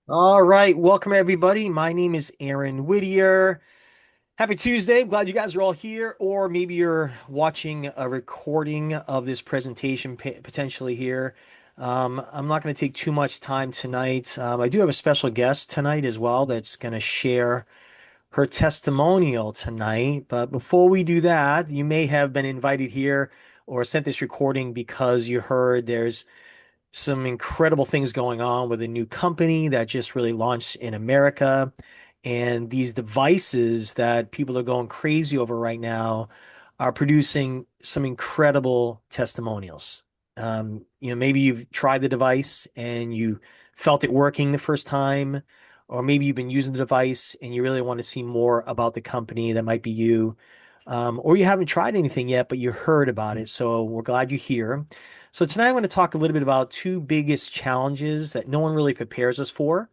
All right, welcome everybody. My name is Aaron Whittier. Happy Tuesday. I'm glad you guys are all here, or maybe you're watching a recording of this presentation potentially here. I'm not going to take too much time tonight. I do have a special guest tonight as well that's going to share her testimonial tonight. But before we do that, you may have been invited here or sent this recording because you heard there's some incredible things going on with a new company that just really launched in America. And these devices that people are going crazy over right now are producing some incredible testimonials. Maybe you've tried the device and you felt it working the first time, or maybe you've been using the device and you really want to see more about the company. That might be you. Or you haven't tried anything yet, but you heard about it. So we're glad you're here. So tonight I'm going to talk a little bit about two biggest challenges that no one really prepares us for.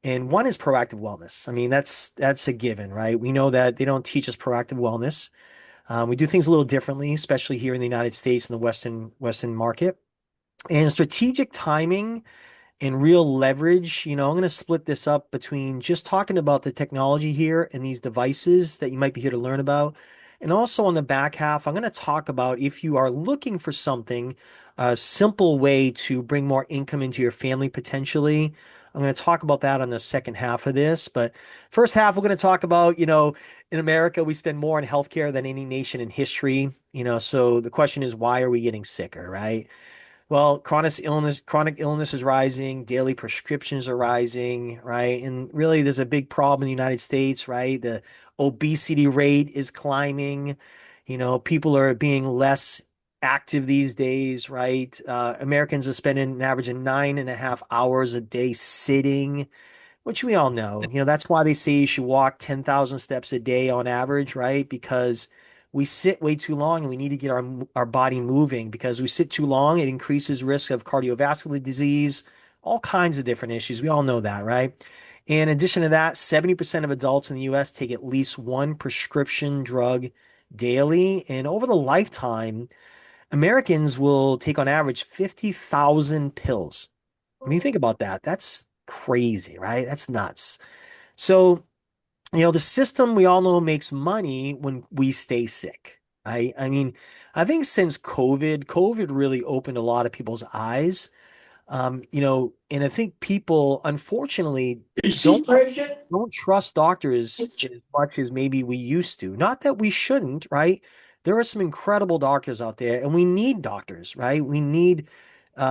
And one is proactive wellness. I mean, that's a given, right? We know that they don't teach us proactive wellness. We do things a little differently, especially here in the United States and the Western market. And strategic timing and real leverage, I'm going to split this up between just talking about the technology here and these devices that you might be here to learn about. And also on the back half, I'm going to talk about if you are looking for something, a simple way to bring more income into your family potentially. I'm going to talk about that on the second half of this. But first half, we're going to talk about, in America, we spend more on healthcare than any nation in history. So the question is, why are we getting sicker, right? Well, chronic illness is rising, daily prescriptions are rising, right? And really there's a big problem in the United States, right? The obesity rate is climbing. People are being less active these days, right? Americans are spending an average of 9.5 hours a day sitting, which we all know. That's why they say you should walk 10,000 steps a day on average, right? Because we sit way too long and we need to get our body moving because we sit too long, it increases risk of cardiovascular disease, all kinds of different issues. We all know that, right? In addition to that, 70% of adults in the US take at least one prescription drug daily. And over the lifetime, Americans will take on average 50,000 pills. I mean, think about that. That's crazy, right? That's nuts. So, the system we all know makes money when we stay sick, right? I mean, I think since COVID really opened a lot of people's eyes. And I think people unfortunately Is don't she pregnant? don't trust doctors as much as maybe we used to. Not that we shouldn't, right? There are some incredible doctors out there, and we need doctors, right? We need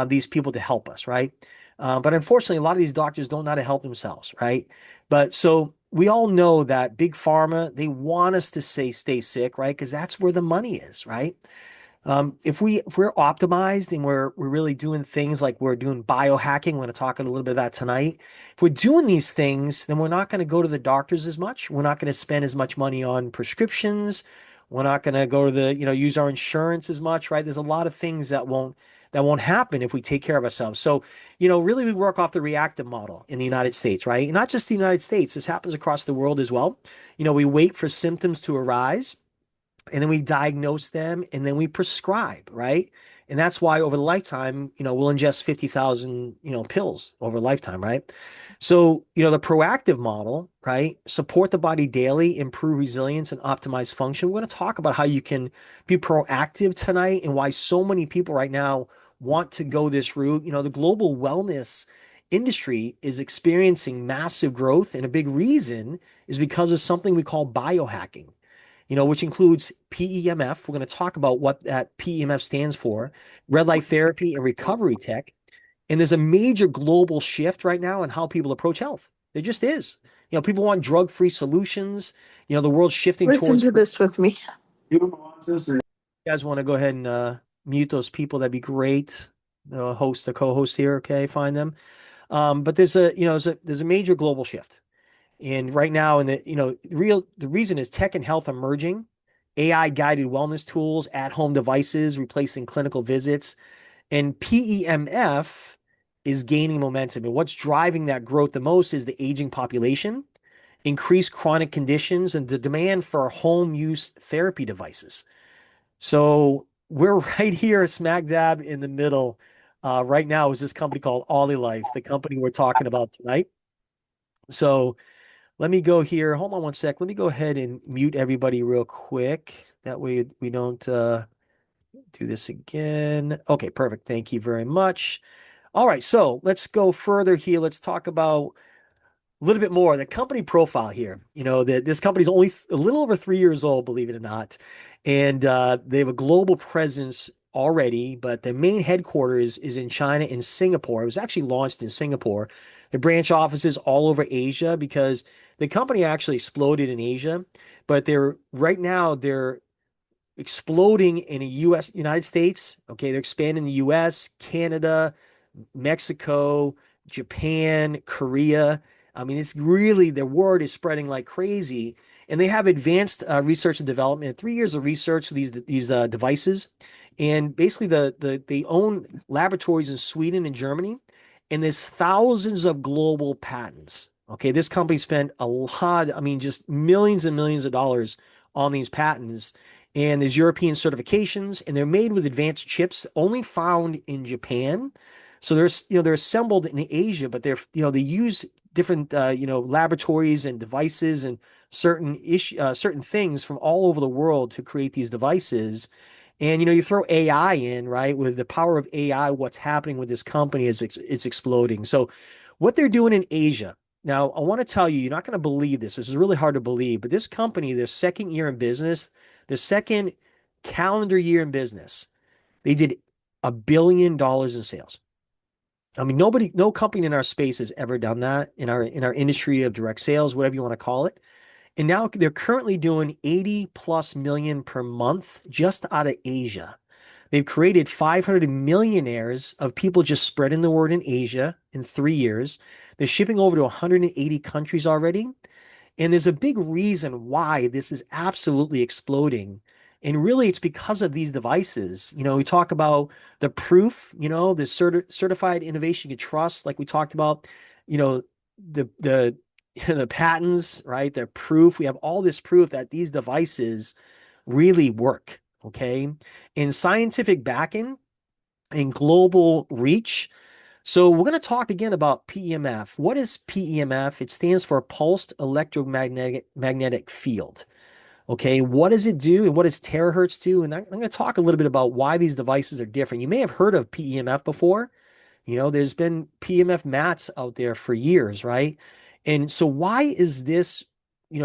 these people to help us, right? But unfortunately, a lot of these doctors don't know how to help themselves, right? But so we all know that big pharma, they want us to stay sick, right? Because that's where the money is, right? If we're optimized and we're really doing things like we're doing biohacking, we're going to talk a little bit of that tonight. If we're doing these things, then we're not going to go to the doctors as much. We're not going to spend as much money on prescriptions. We're not going to go to use our insurance as much, right? There's a lot of things that won't happen if we take care of ourselves. So, really we work off the reactive model in the United States, right? And not just the United States. This happens across the world as well. We wait for symptoms to arise and then we diagnose them and then we prescribe, right? And that's why over the lifetime, we'll ingest 50,000, pills over a lifetime, right? So, the proactive model, right? Support the body daily, improve resilience and optimize function. We're going to talk about how you can be proactive tonight and why so many people right now want to go this route. The global wellness industry is experiencing massive growth, and a big reason is because of something we call biohacking, which includes PEMF. We're going to talk about what that PEMF stands for, red light therapy and recovery tech. And there's a major global shift right now in how people approach health. There just is. People want drug-free solutions. The world's shifting Listen towards. to this with me. You guys want to go ahead and mute those people? That'd be great. The co-host here. Okay, find them. But there's a major global shift. And right now, in the reason is tech and health emerging, AI guided wellness tools, at home devices replacing clinical visits, and PEMF is gaining momentum. And what's driving that growth the most is the aging population, increased chronic conditions, and the demand for home use therapy devices. So we're right here, smack dab in the middle. Right now is this company called Olylife, the company we're talking about tonight. So let me go here. Hold on one sec. Let me go ahead and mute everybody real quick. That way we don't do this again. Okay, perfect. Thank you very much. All right, so let's go further here. Let's talk about a little bit more the company profile here. That this company's only a little over 3 years old, believe it or not, and they have a global presence already. But the main headquarters is in China and Singapore. It was actually launched in Singapore. The branch offices all over Asia because the company actually exploded in Asia, but they're right now they're exploding in the United States. Okay, they're expanding in the US, Canada, Mexico, Japan, Korea. I mean, it's really the word is spreading like crazy, and they have advanced research and development. 3 years of research for these devices, and basically they own laboratories in Sweden and Germany, and there's thousands of global patents. Okay, this company spent a lot, I mean, just millions and millions of dollars on these patents. And there's European certifications, and they're made with advanced chips only found in Japan. So they're assembled in Asia, but they use different laboratories and devices and certain things from all over the world to create these devices. And you throw AI in, right? With the power of AI, what's happening with this company is it's exploding. So what they're doing in Asia. Now, I want to tell you, you're not going to believe this. This is really hard to believe, but this company, their second year in business, their second calendar year in business, they did $1 billion in sales. I mean, no company in our space has ever done that in our industry of direct sales, whatever you want to call it. And now they're currently doing 80 plus million per month just out of Asia. They've created 500 millionaires of people just spreading the word in Asia in 3 years. They're shipping over to 180 countries already. And there's a big reason why this is absolutely exploding. And really, it's because of these devices. We talk about the proof, the certified innovation you trust, like we talked about, you know, the the patents, right? The proof. We have all this proof that these devices really work. Okay. And scientific backing and global reach. So we're going to talk again about PEMF. What is PEMF? It stands for pulsed electromagnetic field. Okay, what does it do and what does terahertz do? And I'm going to talk a little bit about why these devices are different. You may have heard of PEMF before. There's been PEMF mats out there for years, right? And so why is this,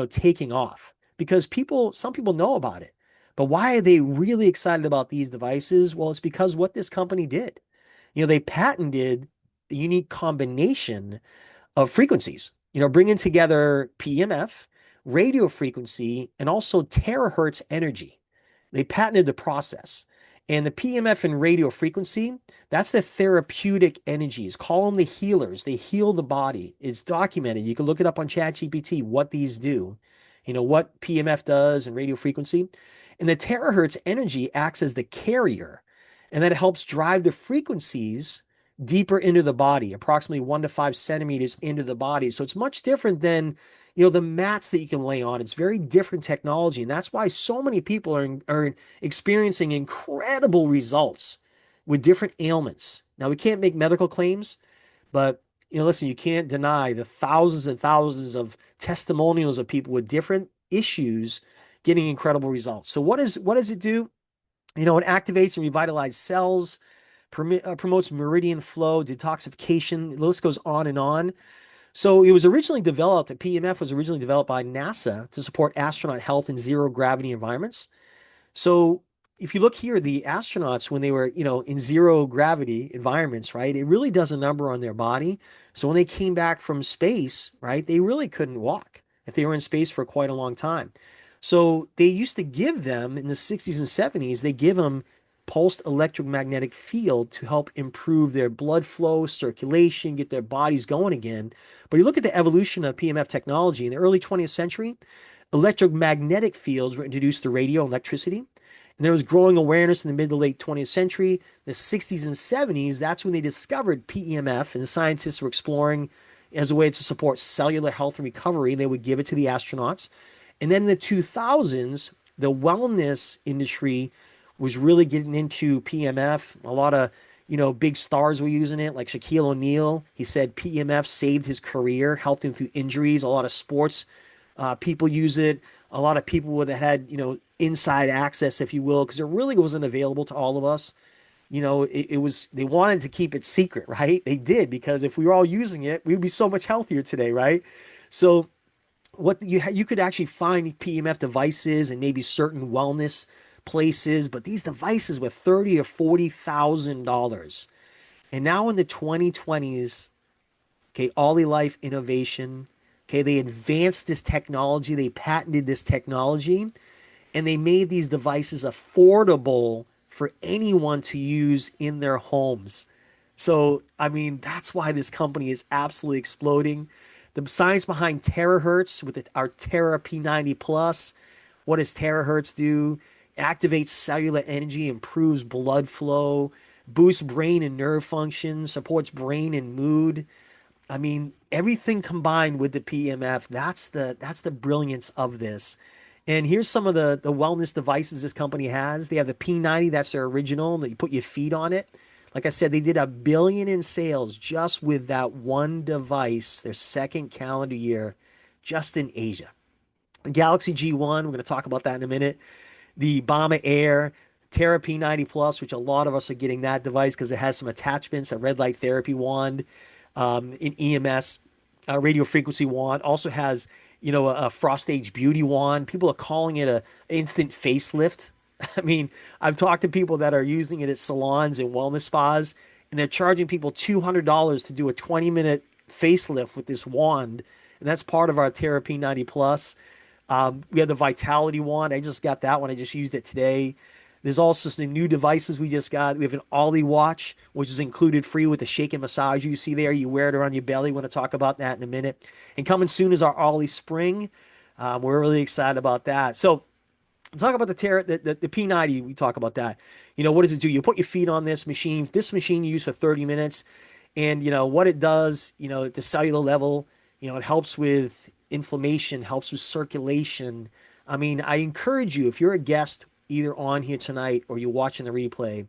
taking off? Because some people know about it, but why are they really excited about these devices? Well, it's because what this company did. They patented the unique combination of frequencies, bringing together PMF, radio frequency, and also terahertz energy. They patented the process. And the PMF and radio frequency, that's the therapeutic energies. Call them the healers. They heal the body. It's documented. You can look it up on ChatGPT what these do, what PMF does and radio frequency. And the terahertz energy acts as the carrier, and that helps drive the frequencies deeper into the body, approximately 1 to 5 centimeters into the body. So it's much different than, the mats that you can lay on. It's very different technology. And that's why so many people are experiencing incredible results with different ailments. Now, we can't make medical claims, but, listen, you can't deny the thousands and thousands of testimonials of people with different issues getting incredible results. So what does it do? It activates and revitalizes cells, promotes meridian flow, detoxification. The list goes on and on. So it was originally developed, PEMF was originally developed by NASA to support astronaut health in zero gravity environments. So if you look here, the astronauts, when they were, in zero gravity environments, right, it really does a number on their body. So when they came back from space, right, they really couldn't walk if they were in space for quite a long time. So they used to give them in the 60s and 70s, they give them pulsed electromagnetic field to help improve their blood flow, circulation, get their bodies going again. But you look at the evolution of PMF technology in the early 20th century, electromagnetic fields were introduced to radio and electricity. And there was growing awareness in the mid to late 20th century. The 60s and 70s, that's when they discovered PEMF, and the scientists were exploring as a way to support cellular health and recovery. They would give it to the astronauts. And then in the 2000s, the wellness industry was really getting into PMF. A lot of, big stars were using it, like Shaquille O'Neal. He said PEMF saved his career, helped him through injuries. A lot of sports people use it. A lot of people that had, inside access, if you will, because it really wasn't available to all of us. It was, they wanted to keep it secret, right? They did, because if we were all using it, we would be so much healthier today, right? So what you could actually find PEMF devices and maybe certain wellness places, but these devices were 30 or $40,000. And now in the 2020s, okay, Olylife innovation, okay, they advanced this technology, they patented this technology, and they made these devices affordable for anyone to use in their homes. So, I mean, that's why this company is absolutely exploding. The science behind terahertz with our Terra P90 Plus. What does terahertz do? Activates cellular energy, improves blood flow, boosts brain and nerve function, supports brain and mood. I mean, everything combined with the PMF, that's the brilliance of this. And here's some of the wellness devices this company has. They have the P90, that's their original, that you put your feet on it. Like I said, they did $1 billion in sales just with that one device, their second calendar year, just in Asia. The Galaxy G1, we're going to talk about that in a minute. The Bomber Air, Terra P90 Plus, which a lot of us are getting that device because it has some attachments, a red light therapy wand, an EMS, radio frequency wand. Also has, a Frost Age Beauty wand. People are calling it a instant facelift. I mean, I've talked to people that are using it at salons and wellness spas, and they're charging people $200 to do a 20-minute facelift with this wand. And that's part of our Terra P90 Plus. We have the Vitality wand. I just got that one. I just used it today. There's also some new devices we just got. We have an Ollie watch, which is included free with the shake and massage you see there. You wear it around your belly. We're going to talk about that in a minute. And coming soon is our Ollie Spring. We're really excited about that. So talk about the P90. We talk about that. What does it do? You put your feet on this machine. This machine you use for 30 minutes. And, what it does, at the cellular level, it helps with inflammation, helps with circulation. I mean, I encourage you, if you're a guest either on here tonight or you're watching the replay,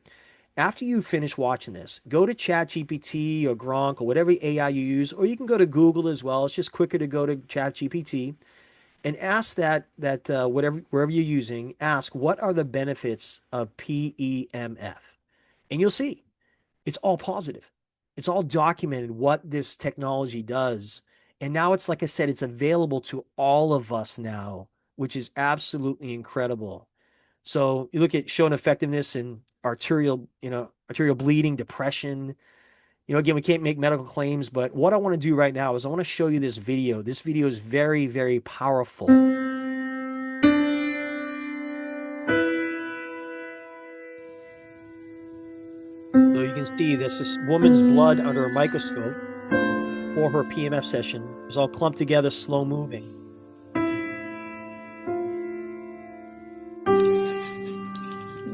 after you finish watching this, go to ChatGPT or Gronk or whatever AI you use, or you can go to Google as well. It's just quicker to go to ChatGPT and ask that whatever wherever you're using, ask what are the benefits of PEMF, and you'll see it's all positive. It's all documented what this technology does. And now it's, like I said, it's available to all of us now, which is absolutely incredible. So you look at showing effectiveness in arterial bleeding, depression. Again, we can't make medical claims, but what I want to do right now is I want to show you this video. This video is very, very powerful. So you can see this woman's blood under a microscope for her PMF session. It was all clumped together, slow moving.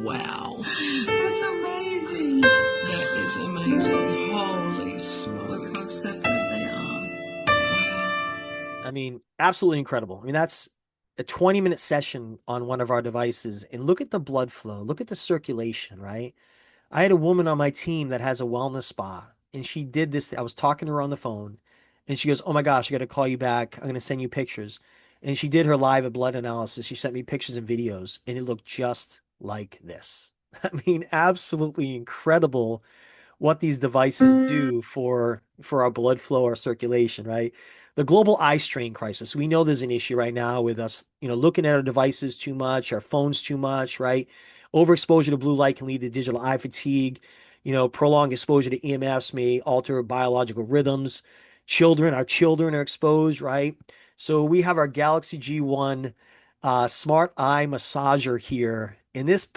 Wow. That's amazing. That is amazing. Holy smoke. Look how separate they are. Wow. I mean, absolutely incredible. I mean, that's a 20-minute session on one of our devices. And look at the blood flow. Look at the circulation, right? I had a woman on my team that has a wellness spa, and she did this. I was talking to her on the phone, and she goes, "Oh my gosh, I got to call you back. I'm going to send you pictures." And she did her live blood analysis. She sent me pictures and videos, and it looked just like this. I mean, absolutely incredible what these devices do for our blood flow, our circulation, right? The global eye strain crisis. We know there's an issue right now with us, looking at our devices too much, our phones too much, right? Overexposure to blue light can lead to digital eye fatigue. Prolonged exposure to EMFs may alter biological rhythms. Our children are exposed, right? So we have our Galaxy G1 smart eye massager here. And this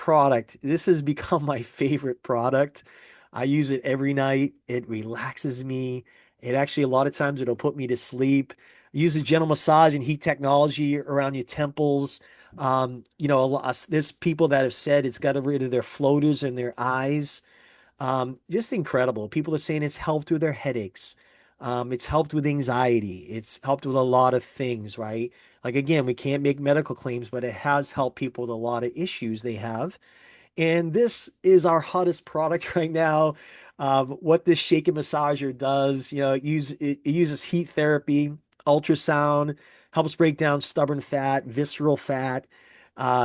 has become my favorite product. I use it every night. It relaxes me. It actually, a lot of times, it'll put me to sleep. Use a gentle massage and heat technology around your temples. There's people that have said it's got rid of their floaters in their eyes. Just incredible. People are saying it's helped with their headaches. It's helped with anxiety. It's helped with a lot of things, right? Like, again, we can't make medical claims, but it has helped people with a lot of issues they have. And this is our hottest product right now. What this shake and massager does, it uses heat therapy, ultrasound, helps break down stubborn fat, visceral fat,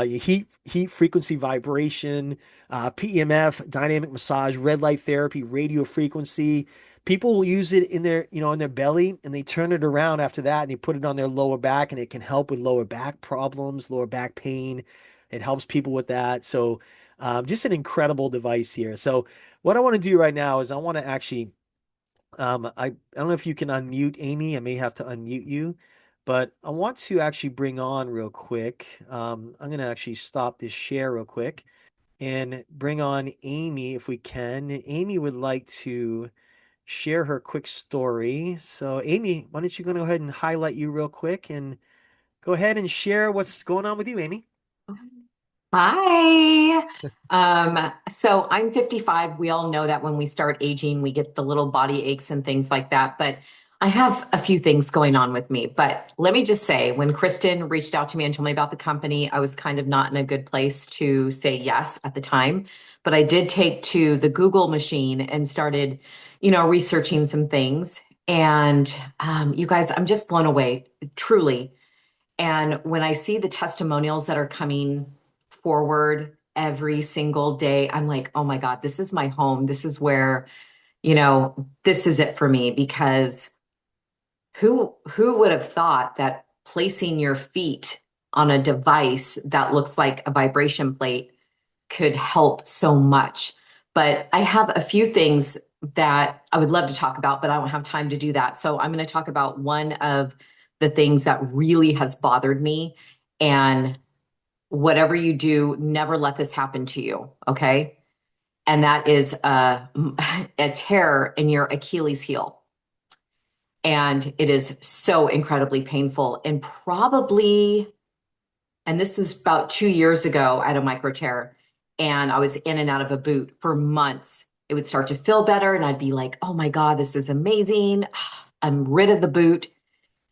heat frequency vibration, PEMF, dynamic massage, red light therapy, radio frequency. People will use it in their belly, and they turn it around after that and they put it on their lower back, and it can help with lower back problems, lower back pain. It helps people with that. So, just an incredible device here. So, what I want to do right now is I want to actually, I don't know if you can unmute Amy. I may have to unmute you, but I want to actually bring on real quick. I'm going to actually stop this share real quick and bring on Amy if we can. And Amy would like to share her quick story. So, Amy, why don't you go ahead and highlight you real quick and go ahead and share what's going on with you, Amy? Hi. So I'm 55. We all know that when we start aging, we get the little body aches and things like that. But I have a few things going on with me. But let me just say, when Kristen reached out to me and told me about the company, I was kind of not in a good place to say yes at the time. But I did take to the Google machine and started, researching some things. And you guys, I'm just blown away, truly. And when I see the testimonials that are coming forward every single day, I'm like, oh my God, this is my home. This is where, this is it for me because who would have thought that placing your feet on a device that looks like a vibration plate could help so much? But I have a few things that I would love to talk about, but I don't have time to do that. So I'm going to talk about one of the things that really has bothered me. And whatever you do, never let this happen to you. Okay. And that is a tear in your Achilles heel. And it is so incredibly painful. And this is about 2 years ago, I had a micro tear and I was in and out of a boot for months. It would start to feel better and I'd be like, oh my God, this is amazing. I'm rid of the boot.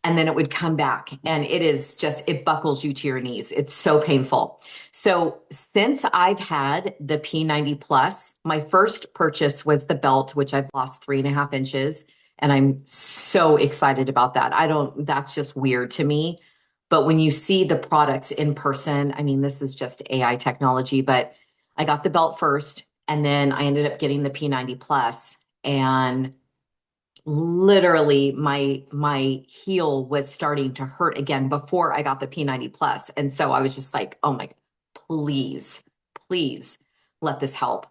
And then it would come back and it buckles you to your knees. It's so painful. So since I've had the P90 Plus, my first purchase was the belt, which I've lost 3.5 inches. And I'm so excited about that. That's just weird to me. But when you see the products in person, I mean, this is just AI technology, but I got the belt first and then I ended up getting the P90 Plus and literally my heel was starting to hurt again before I got the P90 Plus. And so I was just like, oh my, please let this help.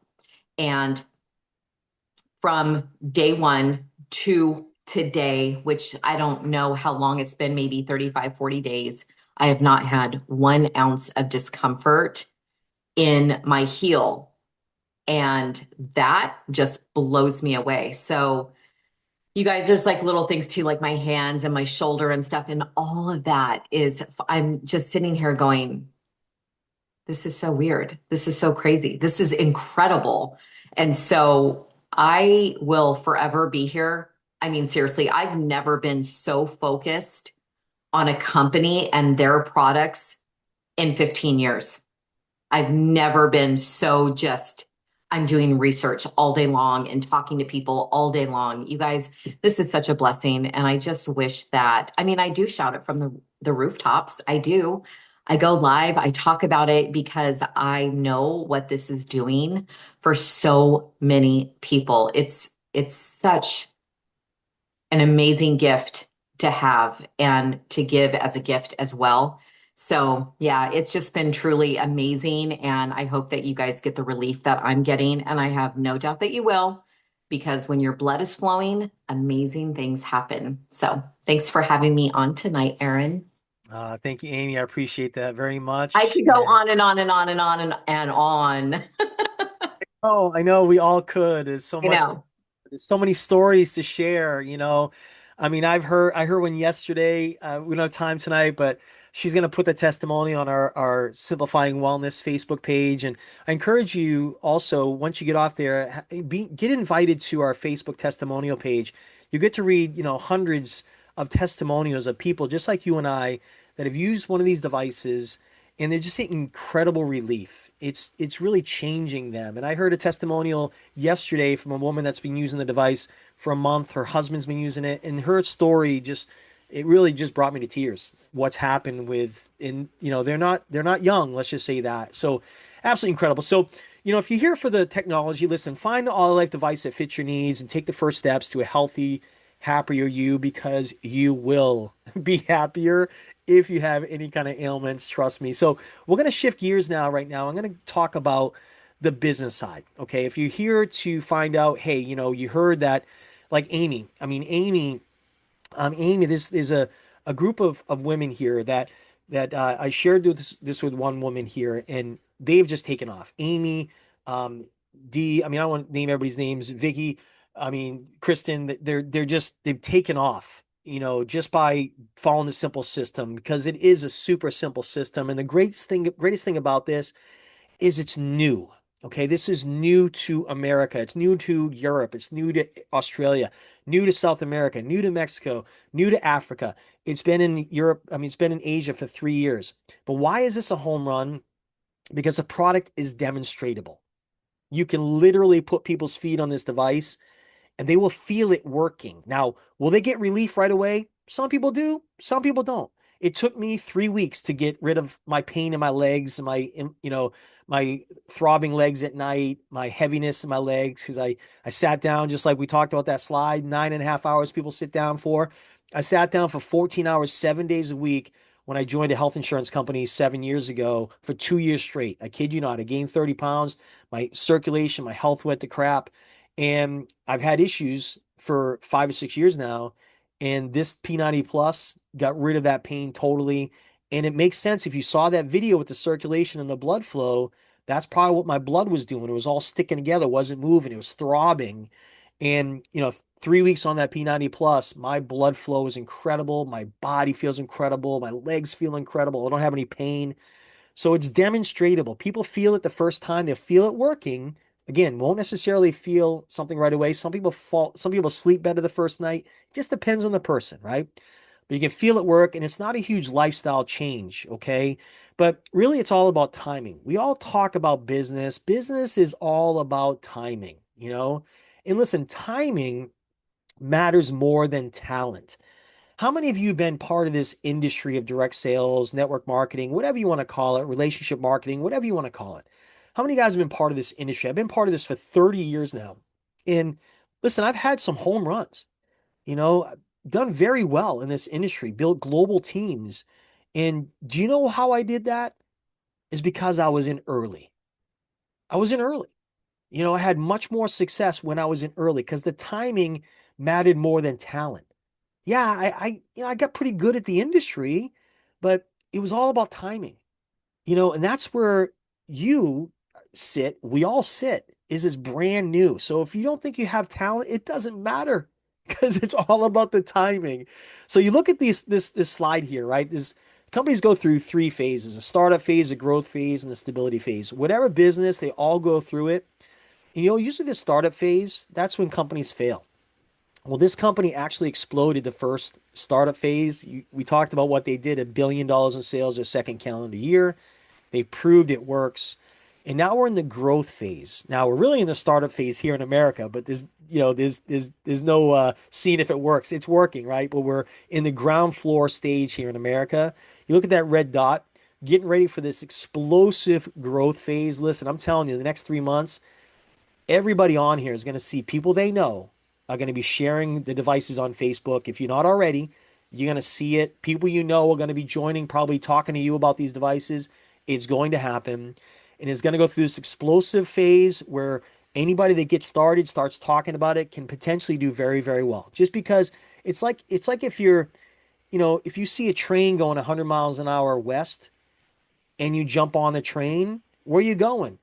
And from day one to today, which I don't know how long it's been, maybe 35, 40 days, I have not had 1 ounce of discomfort in my heel. And that just blows me away. So you guys, there's like little things too, like my hands and my shoulder and stuff. And all of that I'm just sitting here going, this is so weird. This is so crazy. This is incredible. And so I will forever be here. I mean, seriously, I've never been so focused on a company and their products in 15 years. I've never been so just, I'm doing research all day long and talking to people all day long. You guys, this is such a blessing. And I just wish that, I mean, I do shout it from the rooftops. I do. I go live. I talk about it because I know what this is doing for so many people. It's such an amazing gift to have and to give as a gift as well. So, yeah, it's just been truly amazing. And I hope that you guys get the relief that I'm getting. And I have no doubt that you will, because when your blood is flowing, amazing things happen. So, thanks for having me on tonight, Erin. Thank you, Amy. I appreciate that very I much. could go on and on and on and on and on. Oh, I know we all could. I know. There's so many stories to share. I mean, I heard one yesterday. We don't have time tonight, but she's gonna put the testimony on our Simplifying Wellness Facebook page. And I encourage you also, once you get off there, get invited to our Facebook testimonial page. You get to read, hundreds of testimonials of people just like you and I that have used one of these devices, and they're just seeing incredible relief. It's really changing them. And I heard a testimonial yesterday from a woman that's been using the device for a month. Her husband's been using it, and her story just it really just brought me to tears. What's happened with in they're not young, let's just say that. So absolutely incredible. So if you're here for the technology, listen, find the Olylife device that fits your needs and take the first steps to a healthy, happier you, because you will be happier if you have any kind of ailments, trust me. So we're going to shift gears now. Right now, I'm going to talk about the business side. Okay. If you're here to find out, hey, you heard that, like Amy, I mean, Amy, this is a group of women here that I shared this with one woman here, and they've just taken off. Amy, um, I mean, I don't want to name everybody's names. Vicky, I mean, Kristen, they've taken off, just by following the simple system, because it is a super simple system. And the greatest thing about this is it's new. Okay, this is new to America. It's new to Europe. It's new to Australia, new to South America, new to Mexico, new to Africa. It's been in Europe. I mean, it's been in Asia for 3 years. But why is this a home run? Because the product is demonstratable. You can literally put people's feet on this device and they will feel it working. Now, will they get relief right away? Some people do, some people don't. It took me 3 weeks to get rid of my pain in my legs, my throbbing legs at night, my heaviness in my legs, because I sat down, just like we talked about that slide, 9.5 hours people sit down for. I sat down for 14 hours, 7 days a week when I joined a health insurance company 7 years ago for 2 years straight. I kid you not. I gained 30 pounds. My circulation, my health went to crap. And I've had issues for 5 or 6 years now. And this P90 Plus got rid of that pain totally. And it makes sense if you saw that video with the circulation and the blood flow. That's probably what my blood was doing. It was all sticking together, wasn't moving, it was throbbing. And 3 weeks on that P90 Plus, my blood flow is incredible. My body feels incredible. My legs feel incredible. I don't have any pain. So it's demonstratable. People feel it the first time, they feel it working. Again, won't necessarily feel something right away. Some people sleep better the first night. It just depends on the person, right? But you can feel it work, and it's not a huge lifestyle change, okay? But really, it's all about timing. We all talk about business. Business is all about timing. And listen, timing matters more than talent. How many of you have been part of this industry of direct sales, network marketing, whatever you want to call it, relationship marketing, whatever you want to call it? How many guys have been part of this industry? I've been part of this for 30 years now. And listen, I've had some home runs, I've done very well in this industry, built global teams. And do you know how I did that? Is because I was in early. I was in early. I had much more success when I was in early because the timing mattered more than talent. Yeah, I got pretty good at the industry, but it was all about timing. And that's where you sit, we all sit, is it's brand new. So if you don't think you have talent, it doesn't matter because it's all about the timing. So you look at this slide here, right? This companies go through three phases: a startup phase, a growth phase, and the stability phase. Whatever business, they all go through it. Usually the startup phase, that's when companies fail. Well, this company actually exploded the first startup phase. We talked about what they did, $1 billion in sales their second calendar year. They proved it works. And now we're in the growth phase. Now we're really in the startup phase here in America, but there's no seeing if it works. It's working, right? But we're in the ground floor stage here in America. You look at that red dot, getting ready for this explosive growth phase. Listen, I'm telling you, the next 3 months, everybody on here is going to see people they know are going to be sharing the devices on Facebook. If you're not already, you're going to see it. People you know are going to be joining, probably talking to you about these devices. It's going to happen. And it's going to go through this explosive phase where anybody that gets started, starts talking about it, can potentially do very, very well. Just because it's like if you see a train going 100 miles an hour west and you jump on the train, where are you going?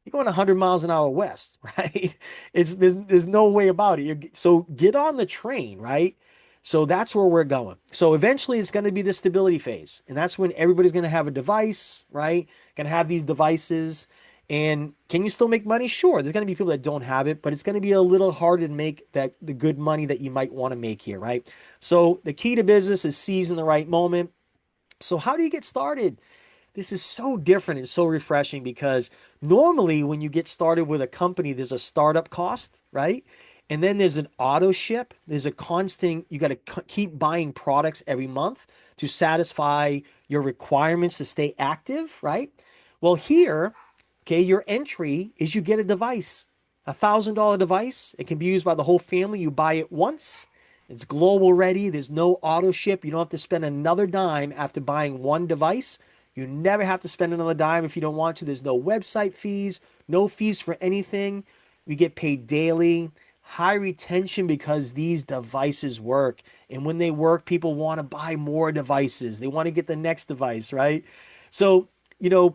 You're going 100 miles an hour west, right? There's no way about it. So get on the train, right? So that's where we're going. So eventually it's going to be the stability phase. And that's when everybody's going to have a device, right? Going to have these devices. And can you still make money? Sure. There's going to be people that don't have it, but it's going to be a little harder to make the good money that you might want to make here, right? So the key to business is seizing the right moment. So how do you get started? this is so different and so refreshing because normally when you get started with a company, there's a startup cost, right? And then there's an auto ship. There's a constant, you got to keep buying products every month to satisfy your requirements to stay active, right? Well, here, okay, your entry is you get a device, $1,000 device. It can be used by the whole family. You buy it once. It's global ready. There's no auto ship. You don't have to spend another dime after buying one device. You never have to spend another dime if you don't want to. There's no website fees, no fees for anything. We get paid daily. High retention because these devices work. And when they work, people want to buy more devices. They want to get the next device, right? So,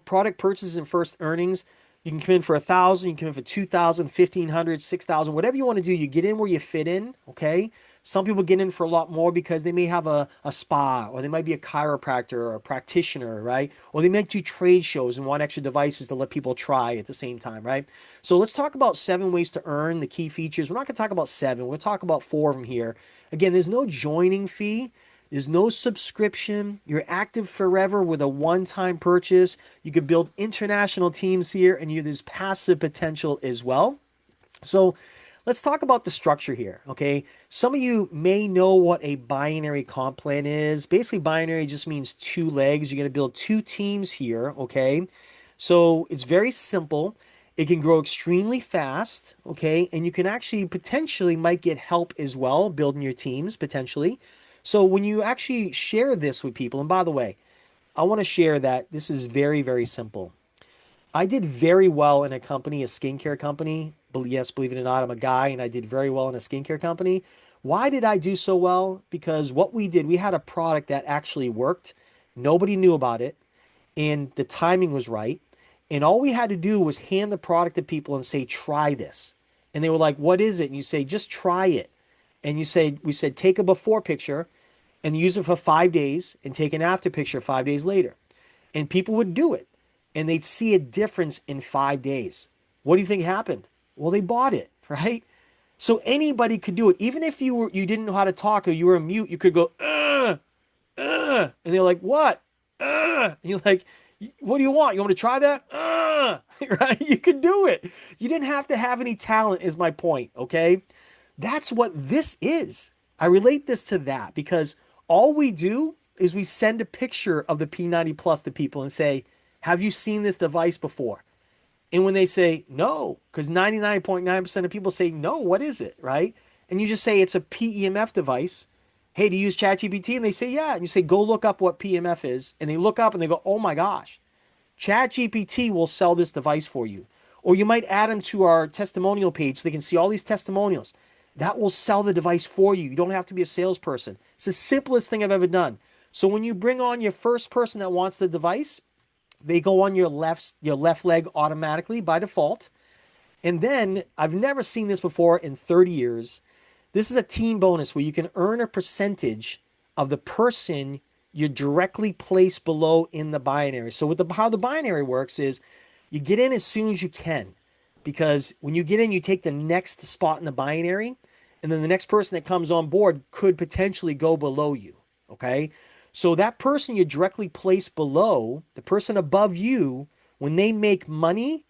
product purchases and first earnings, you can come in for 1,000, you can come in for 2,000, 1,500, 6,000, whatever you want to do. You get in where you fit in, okay? Some people get in for a lot more because they may have a spa, or they might be a chiropractor or a practitioner, right? Or they might do trade shows and want extra devices to let people try at the same time, right? So let's talk about 7 ways to earn, the key features. We're not going to talk about 7. We'll talk about 4 of them here. Again, there's no joining fee. There's no subscription. You're active forever with a one-time purchase. You can build international teams here, and there's passive potential as well. So let's talk about the structure here, okay? Some of you may know what a binary comp plan is. Basically, binary just means 2 legs. You're going to build 2 teams here, okay? So it's very simple. It can grow extremely fast, okay? And you can actually potentially might get help as well building your teams potentially. So when you actually share this with people, and by the way, I want to share that this is very, very simple. I did very well in a company, a skincare company. Yes, believe it or not, I'm a guy and I did very well in a skincare company. Why did I do so well? Because what we did, we had a product that actually worked. Nobody knew about it, and the timing was right. And all we had to do was hand the product to people and say, try this. And they were like, what is it? And you say, just try it. And we said, take a before picture and use it for 5 days and take an after picture 5 days later. And people would do it and they'd see a difference in 5 days. What do you think happened? Well, they bought it, right? So anybody could do it. Even if you didn't know how to talk or you were a mute, you could go, and they're like, what? And you're like, what do you want? You want me to try that? Right? You could do it. You didn't have to have any talent, is my point, okay? That's what this is. I relate this to that because all we do is we send a picture of the P90 Plus to people and say, have you seen this device before? And when they say no, because 99.9% of people say no, what is it, right? And you just say it's a PEMF device. Hey, do you use ChatGPT? And they say yeah. And you say go look up what PEMF is. And they look up and they go, oh my gosh, ChatGPT will sell this device for you. Or you might add them to our testimonial page so they can see all these testimonials. That will sell the device for you. You don't have to be a salesperson. It's the simplest thing I've ever done. So when you bring on your first person that wants the device, they go on your left leg automatically by default. And then I've never seen this before in 30 years. This is a team bonus where you can earn a percentage of the person you directly place below in the binary. So how the binary works is you get in as soon as you can, because when you get in, you take the next spot in the binary, and then the next person that comes on board could potentially go below you. Okay. So that person you directly place below, the person above you, when they make money,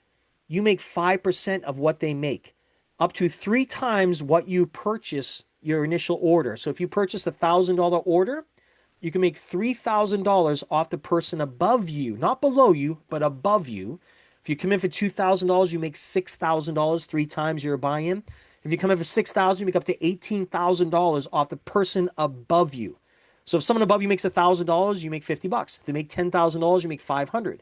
you make 5% of what they make, up to 3 times what you purchase your initial order. So if you purchased $1,000 order, you can make $3,000 off the person above you, not below you, but above you. If you come in for $2,000, you make $6,000, 3 times your buy-in. If you come in for $6,000, you make up to $18,000 off the person above you. So if someone above you makes $1,000, you make $50. If they make $10,000, you make $500.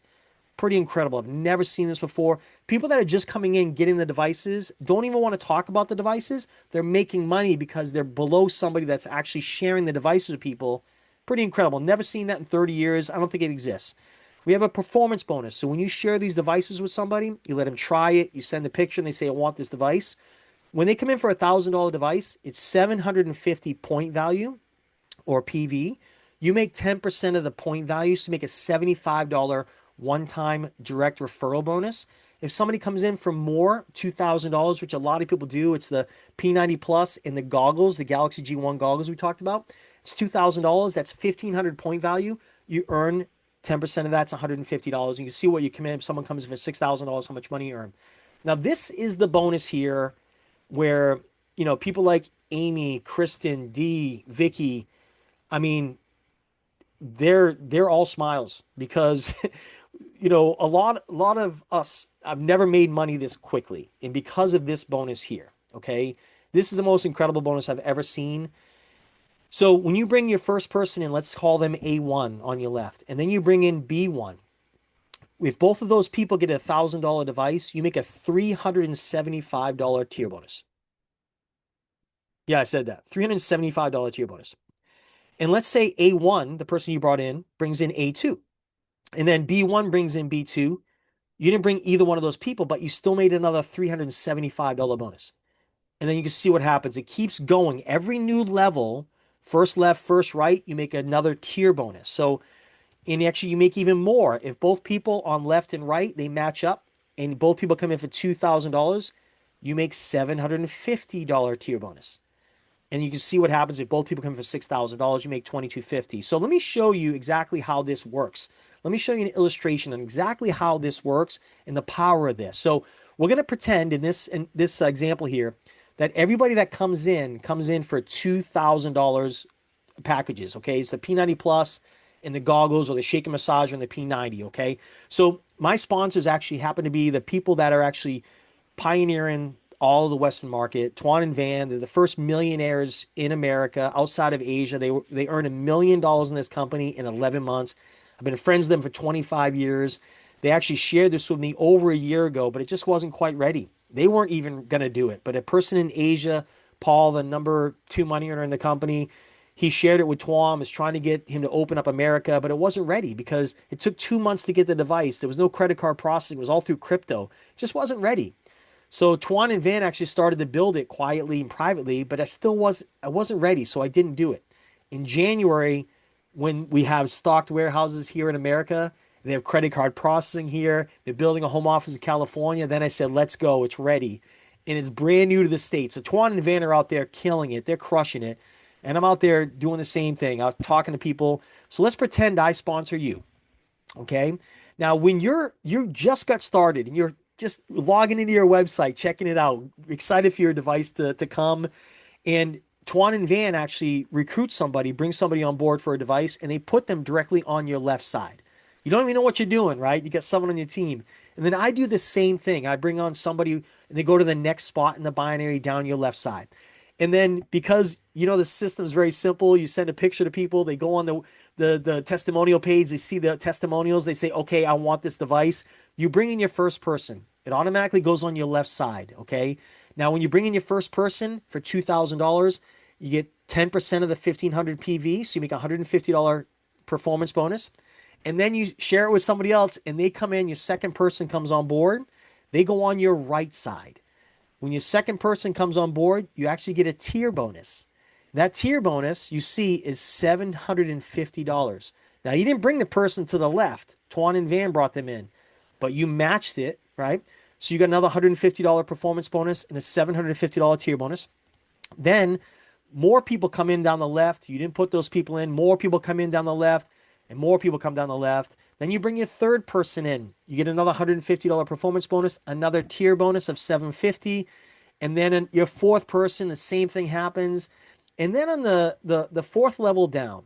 Pretty incredible. I've never seen this before. People that are just coming in, getting the devices, don't even want to talk about the devices. They're making money because they're below somebody that's actually sharing the devices with people. Pretty incredible. Never seen that in 30 years. I don't think it exists. We have a performance bonus. So when you share these devices with somebody, you let them try it, you send the picture, and they say, I want this device. When they come in for $1,000 device, it's 750 point value or PV. You make 10% of the point value, so make a $75 one-time direct referral bonus. If somebody comes in for more, $2,000, which a lot of people do, it's the P90 Plus and the goggles, the Galaxy G1 goggles we talked about. It's $2,000. That's 1,500 point value. You earn 10% of that's $150. You can see what you come in. If someone comes in for $6,000, how much money you earn. Now, this is the bonus here where, people like Amy, Kristen, Dee, Vicky, I mean, they're all smiles because a lot of us I've never made money this quickly, and because of this bonus here, okay? This is the most incredible bonus I've ever seen. So when you bring your first person in, let's call them A1 on your left, and then you bring in B1. If both of those people get $1,000 device, you make a $375 tier bonus. Yeah, I said that. $375 tier bonus. And let's say A1, the person you brought in, brings in A2. And then B1 brings in B2. You didn't bring either one of those people, but you still made another $375 bonus. And then you can see what happens. It keeps going. Every new level, first left, first right, you make another tier bonus. So, and actually, you make even more. If both people on left and right, they match up, and both people come in for $2,000, you make $750 tier bonus. And you can see what happens if both people come in for $6,000, you make $2,250. So let me show you exactly how this works. Let me show you an illustration on exactly how this works and the power of this. So we're going to pretend in this example here that everybody that comes in for $2,000 packages. Okay, it's the P90 Plus and the goggles or the shake and massage and the P90. Okay, so my sponsors actually happen to be the people that are actually pioneering all of the Western market. Tuan and Van, they're the first millionaires in America outside of Asia. They earned $1 million in this company in 11 months. I've been friends with them for 25 years. They actually shared this with me over a year ago, but it just wasn't quite ready. They weren't even going to do it. But a person in Asia, Paul, the number 2 money earner in the company, he shared it with Tuam, is trying to get him to open up America, but it wasn't ready because it took 2 months to get the device. There was no credit card processing. It was all through crypto. It just wasn't ready. So Tuan and Van actually started to build it quietly and privately, but I wasn't ready, so I didn't do it. In January, when we have stocked warehouses here in America, they have credit card processing here, they're building a home office in California, then I said, let's go, it's ready. And it's brand new to the States. So Tuan and Van are out there killing it, they're crushing it. And I'm out there doing the same thing, out talking to people. So let's pretend I sponsor you. Okay. Now, when you just got started and you're just logging into your website, checking it out, excited for your device to come, and Tuan and Van actually recruit somebody, bring somebody on board for a device, and they put them directly on your left side. You don't even know what you're doing, right? You got someone on your team. And then I do the same thing. I bring on somebody and they go to the next spot in the binary down your left side. And then because the system is very simple, you send a picture to people, they go on the testimonial page, they see the testimonials, they say, okay, I want this device. You bring in your first person. It automatically goes on your left side, okay? Now, when you bring in your first person for $2,000, you get 10% of the 1,500 PV, so you make a $150 performance bonus. And then you share it with somebody else, and they come in, your second person comes on board, they go on your right side. When your second person comes on board, you actually get a tier bonus. That tier bonus you see is $750. Now, you didn't bring the person to the left. Tuan and Van brought them in, but you matched it, right? So you got another $150 performance bonus and a $750 tier bonus. Then more people come in down the left. You didn't put those people in. More people come in down the left, and more people come down the left. Then you bring your third person in. You get another $150 performance bonus, another tier bonus of $750. And then your fourth person, the same thing happens. And then on the fourth level down,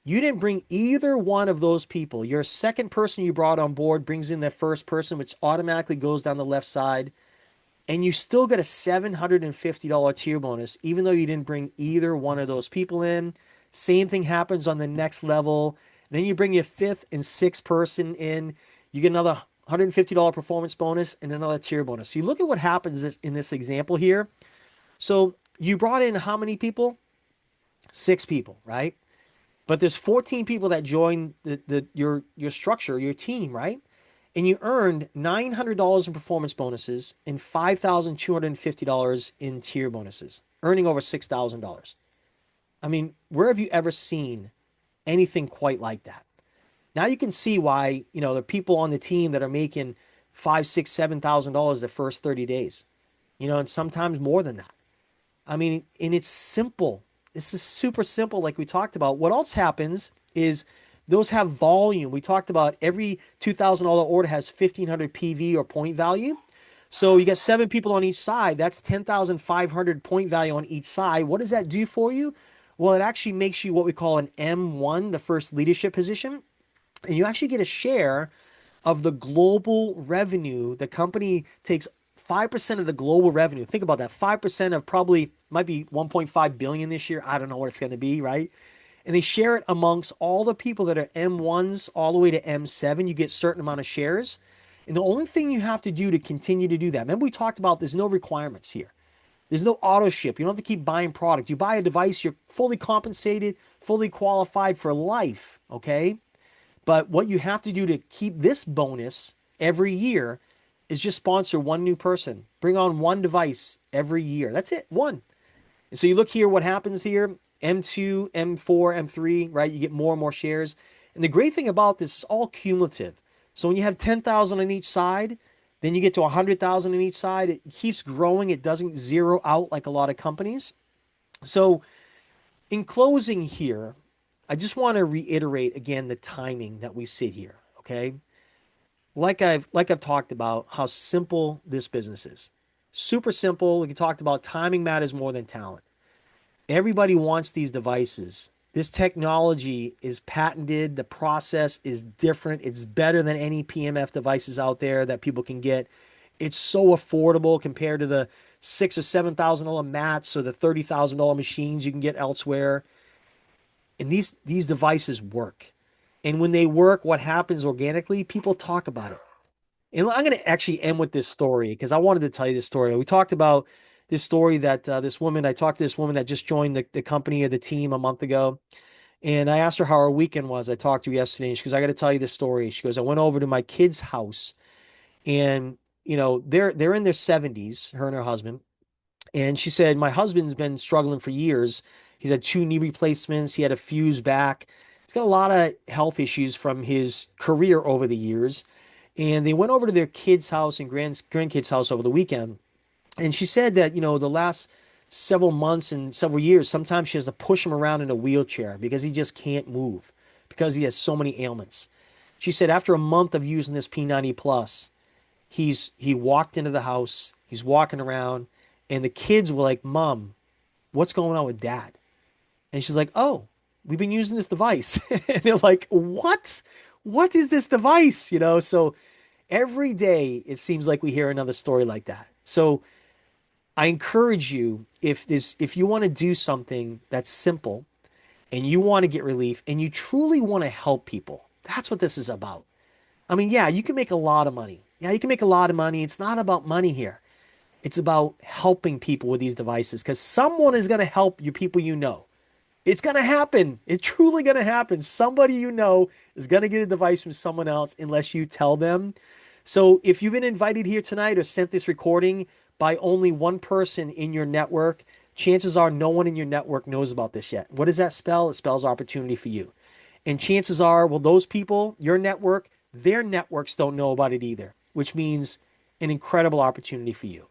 you didn't bring either one of those people. Your second person you brought on board brings in their first person, which automatically goes down the left side. And you still get a $750 tier bonus, even though you didn't bring either one of those people in. Same thing happens on the next level. Then you bring your fifth and sixth person in. You get another $150 performance bonus and another tier bonus. So you look at what happens in this example here. So you brought in how many people? 6 people, right? But there's 14 people that join your structure, your team, right? And you earned $900 in performance bonuses and $5,250 in tier bonuses, earning over $6,000. I mean, where have you ever seen anything quite like that? Now you can see why, the people on the team that are making $5,000, $6,000, $7,000 the first 30 days, and sometimes more than that. I mean, and it's simple. This is super simple, like we talked about. What else happens is Those have volume. We talked about every $2,000 order has 1,500 PV or point value. So you got seven people on each side. That's 10,500 point value on each side. What does that do for you? Well, it actually makes you what we call an M1, the first leadership position. And you actually get a share of the global revenue. The company takes 5% of the global revenue. Think about that. 5% of probably might be 1.5 billion this year. I don't know what it's going to be, right? And they share it amongst all the people that are M1s all the way to M7. You get a certain amount of shares. And the only thing you have to do to continue to do that, remember we talked about there's no requirements here. There's no auto ship. You don't have to keep buying product. You buy a device, you're fully compensated, fully qualified for life, okay? But what you have to do to keep this bonus every year is just sponsor one new person. Bring on one device every year. That's it, one. And so you look here, what happens here, M2, M4, M3, right? You get more and more shares. And the great thing about this is all cumulative. So when you have 10,000 on each side, then you get to 100,000 on each side. It keeps growing. It doesn't zero out like a lot of companies. So in closing here, I just want to reiterate again the timing that we sit here, okay? Like I've talked about how simple this business is. Super simple. We talked about timing matters more than talent. Everybody wants these devices. This technology is patented. The process is different. It's better than any PMF devices out there that people can get. It's so affordable compared to the $6,000 or $7,000 mats or the $30,000 machines you can get elsewhere. And these devices work. And when they work, what happens organically? People talk about it. And I'm going to actually end with this story because I wanted to tell you this story. We talked about this story that I talked to this woman that just joined the company or the team a month ago. And I asked her how her weekend was. I talked to her yesterday and she goes, I got to tell you this story. She goes, I went over to my kid's house and, they're in their 70s, her and her husband. And she said, my husband's been struggling for years. He's had two knee replacements. He had a fused back. He's got a lot of health issues from his career over the years. And they went over to their kid's house and grandkids' house over the weekend. And she said that, the last several months and several years, sometimes she has to push him around in a wheelchair because he just can't move because he has so many ailments. She said after a month of using this P90 Plus, he walked into the house, he's walking around, and the kids were like, Mom, what's going on with Dad? And she's like, Oh, we've been using this device. And they're like, What? What is this device? So every day it seems like we hear another story like that. So I encourage you, if you want to do something that's simple and you want to get relief and you truly want to help people, that's what this is about. I mean, yeah, you can make a lot of money. Yeah, you can make a lot of money. It's not about money here. It's about helping people with these devices because someone is going to help you, people you know. It's going to happen. It's truly going to happen. Somebody you know is going to get a device from someone else unless you tell them. So if you've been invited here tonight or sent this recording by only one person in your network, chances are no one in your network knows about this yet. What does that spell? It spells opportunity for you. And chances are, well, those people, your network, their networks don't know about it either, which means an incredible opportunity for you.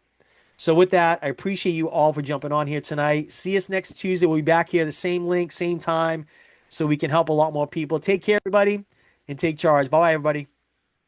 So with that, I appreciate you all for jumping on here tonight. See us next Tuesday. We'll be back here, the same link, same time, so we can help a lot more people. Take care, everybody, and take charge. Bye-bye, everybody.